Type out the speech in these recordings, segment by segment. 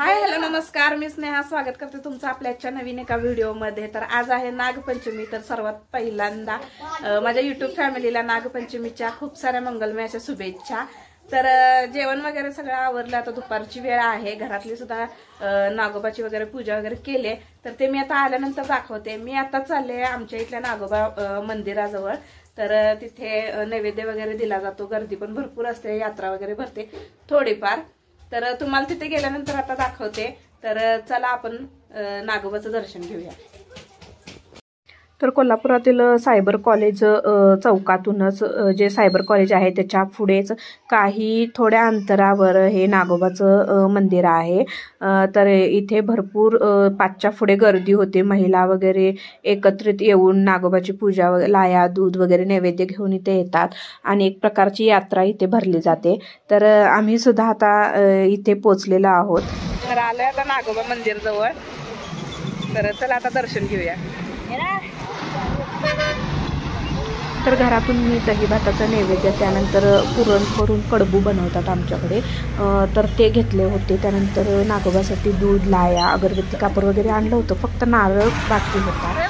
Hi hello नमस्कार, मी स्नेहा स्वागत करते तुमचं आपल्याच्या नवीन एका व्हिडिओमध्ये। तर आज आहे नागपंचमी। तर सर्वात पहिल्यांदा माझ्या YouTube फॅमिलीला नागपंचमीच्या खूप साऱ्या मंगलमय अशा शुभेच्छा। तर जेवण वगैरे सगळं आवरलं, आता दुपारची वेळ आहे, घरातली सुद्धा नागोबाची वगैरे पूजा वगैरे केले। तर ते मी आता आल्यानंतर दाखवते। मी आता चालले आमच्या इथल्या नागोबा मंदिराजवळ। तर तिथे नैवेद्य वगैरे दिला जातो, गर्दी पण भरपूर असते, यात्रा वगैरे भरते थोडीफार। तर तुम्हाला तिथे गेल्यानंतर आता दाखवते। तर चला आपण नागोबाचं दर्शन घेऊया। तर कोल्हापुरातील सायबर कॉलेज चौकातूनच जे सायबर कॉलेज आहे त्याच्या पुढेच काही थोड्या अंतरावर हे नागोबाचं मंदिर आहे। तर इथे भरपूर 5च्या पुढे गर्दी होते, महिला वगैरे एकत्रित येऊन नागोबाची पूजा, लाया, दूध वगैरे नैवेद्य घेऊन इथे येतात आणि एक प्रकारची यात्रा इथे भरली जाते। तर आम्ही सुद्धा आता इथे पोचलेलो आहोत। तर आलोय आता नागोबा मंदिर जवळ। तर चला आता दर्शन घेऊया। तर घरातून मी दही भाताचं नैवेद्य, त्यानंतर पुरण करून कडबू बनवतात आमच्याकडे, तर ते घेतले होते। त्यानंतर नागोबासाठी दूध, लाया, अगरबत्ती, कापूर वगैरे आणलं होतं, फक्त नारळ बाकी होता।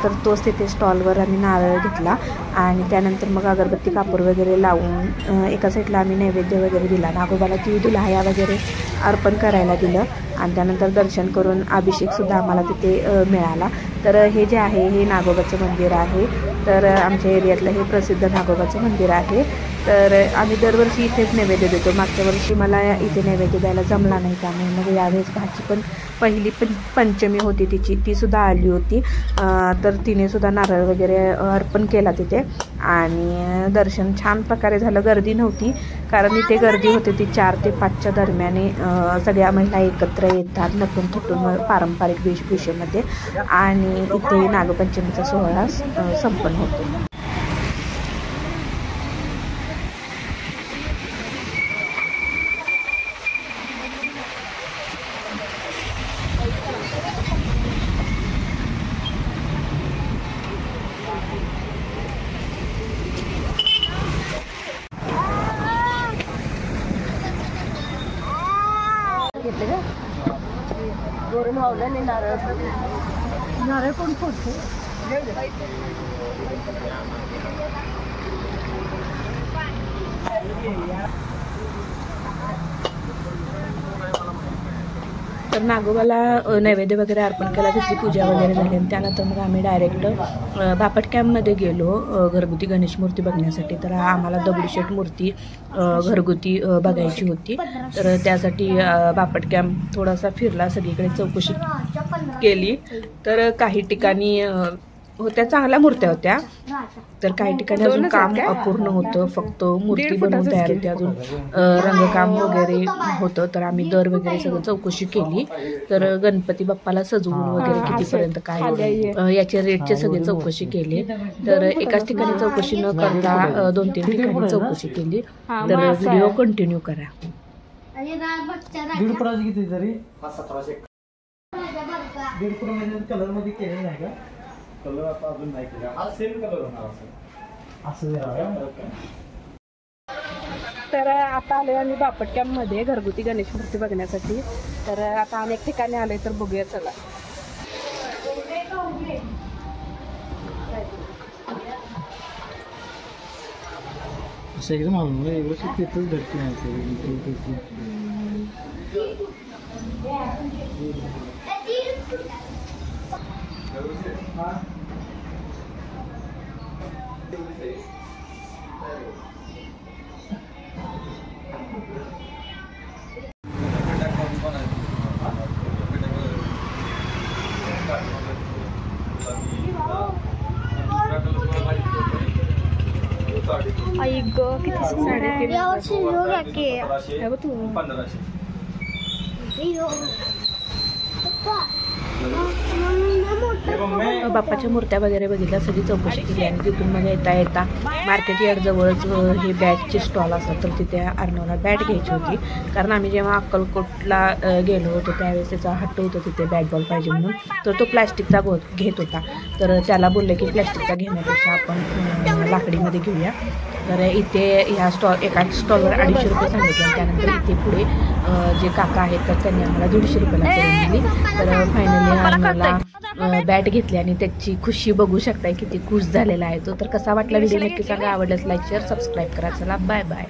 तर तोच तिथे स्टॉलवर आम्ही नारळ घेतला आणि त्यानंतर मग अगरबत्ती, कापूर वगैरे लावून एका साईडला आम्ही नैवेद्य वगैरे दिला। नागोबाला दूध, लाया वगैरे अर्पण करायला दिलं आणि त्यानंतर दर्शन करून अभिषेकसुद्धा आम्हाला तिथे मिळाला। तर हे जे आहे हे नागोबाचं मंदिर आहे। तर आमच्या एरियातलं हे प्रसिद्ध नागोबाचं मंदिर आहे। तर आम्ही दरवर्षी इथेच नैवेद्य देतो। मागच्या वर्षी मला इथे नैवेद्य द्यायला जमला नाही, त्यामुळे मग यावेळेस भाची पण पहिली पंचमी होती तिची, ती सुद्धा आली होती। तर तिने सुद्धा नारळ वगैरे अर्पण केला तिथे आणि दर्शन छान प्रकारे झालं। गर्दी नव्हती, कारण इथे गर्दी होती ती 4 ते 5च्या दरम्याने सगळ्या महिला एकत्र येतात नटून थटून पारंपरिक वेशभूषेमध्ये आणि इथे नागपंचमीचा सोहळा संपन्न होतो। गोरे मावला नाही नारळ नारळ कोण फोडते? तर नागोबाला नैवेद्य वगैरे अर्पण केला, तिथली पूजा वगैरे झाली आणि त्यानंतर मग आम्ही डायरेक्ट बापट कॅम्पमध्ये गेलो घरगुती गणेश मूर्ती बघण्यासाठी। तर आम्हाला दगडूशेठ मूर्ती घरगुती बघायची होती। तर त्यासाठी बापट कॅम्प थोडासा फिरला, सगळीकडे चौकशी केली। तर काही ठिकाणी होत्या चांगल्या मूर्त्या होत्या, तर काही ठिकाणी अजून काम अपूर्ण होतं, फक्त मूर्ती बनवून तयार होती, अजून रंगकाम वगैरे होतं। तर आम्ही दर वगैरे सगळं चौकशी केली। तर गणपती बाप्पाला सजवून वगैरे कितीपर्यंत काय याचे रेटचे सगळे चौकशी केली। तर एकाच ठिकाणी चौकशी न करता 2-3 ठिकाणी चौकशी केली। तर व्हिडिओ कंटिन्यू करा। कलर आता अजून नाही केला, हा सेम कलर होणार असं। तर आता आलोय आम्ही बापट कॅम्पमध्ये घरगुती गणेश मूर्ती बघण्यासाठी। तर आता अनेक ठिकाणी आलोय, तर बघूया चला। असं एकदम आम्हाला एवढं तिथंच धरती नाही। आई ग किती 1500 बाप्पाच्या मूर्त्या वगैरे बघितल्या, सगळी चौकशी केली आणि तिथून मग येता मार्केट यार्ड जवळच हे बॅटचे स्टॉल असतात। तर तिथे अर्णवला बॅट घ्यायची होती, कारण आम्ही जेव्हा अक्कलकोटला गेलो होतो त्यावेळेस त्याचा हट्ट होता तिथे बॅट बॉल पाहिजे म्हणून। तर तो प्लॅस्टिकचा घेत होता। तर त्याला बोलले की प्लॅस्टिकचा घेण्यापेक्षा आपण लाकडीमध्ये घेऊया। तर इथे ह्या एका स्टॉलवर 250 रुपये सांगितले आणि त्यानंतर इथे पुढे जे काका आहेत तर त्यांनी आम्हाला 150 रुपयाला करून दिली. तर फायनली आम्हाला बॅट घेतली आणि त्याची खुशी बघू शकताय किती खुश झालेला आहे तो. तर कसा वाटला व्हिडिओ नक्की सांगा. आवडल्यास लाईक शेअर सबस्क्राईब करा. चला बाय बाय.